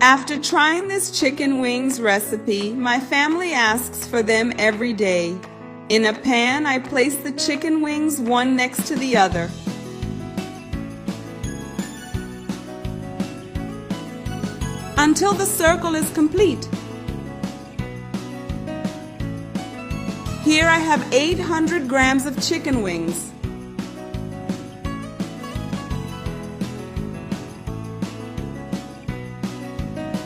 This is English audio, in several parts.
After trying this chicken wings recipe, my family asks for them every day. In a pan, I place the chicken wings one next to the other. Until the circle is complete. Here I have 800 grams of chicken wings.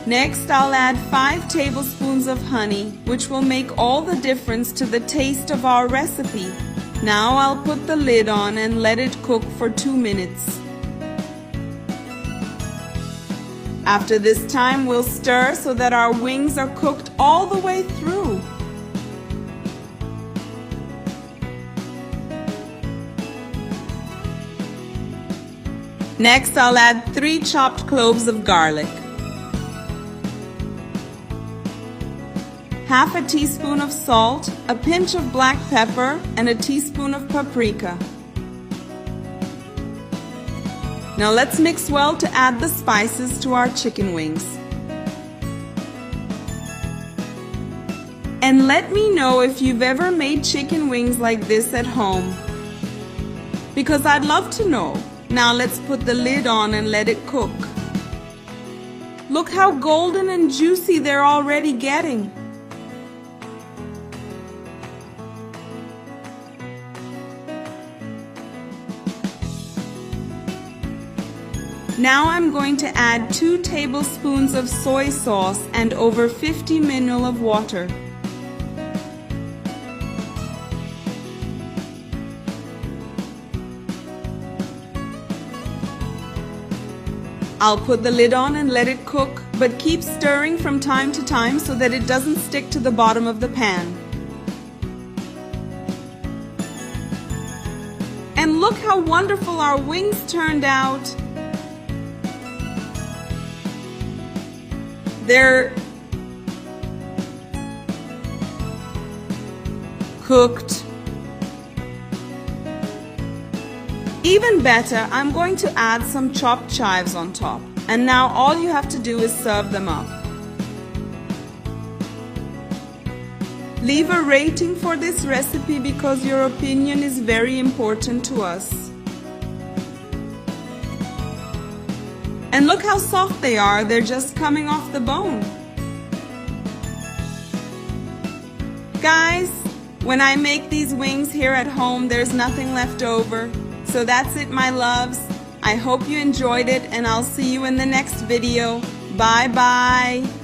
Next, I'll add 5 tablespoons of honey, which will make all the difference to the taste of our recipe. Now I'll put the lid on and let it cook for 2 minutes. After this time, we'll stir so that our wings are cooked all the way through. Next, I'll add 3 chopped cloves of garlic, half a teaspoon of salt, a pinch of black pepper, and a teaspoon of paprika. Now let's mix well to add the spices to our chicken wings. And let me know if you've ever made chicken wings like this at home, because I'd love to know. Now let's put the lid on and let it cook. Look how golden and juicy they're already getting. Now I'm going to add 2 tablespoons of soy sauce and over 50 ml of water. I'll put the lid on and let it cook, but keep stirring from time to time so that it doesn't stick to the bottom of the pan. And look how wonderful our wings turned out. They're cooked. Even better, I'm going to add some chopped chives on top. And now all you have to do is serve them up. Leave a rating for this recipe because your opinion is very important to us. And look how soft they are, they're just coming off the bone. Guys, when I make these wings here at home, there's nothing left over. So that's it, my loves. I hope you enjoyed it, and I'll see you in the next video. Bye bye.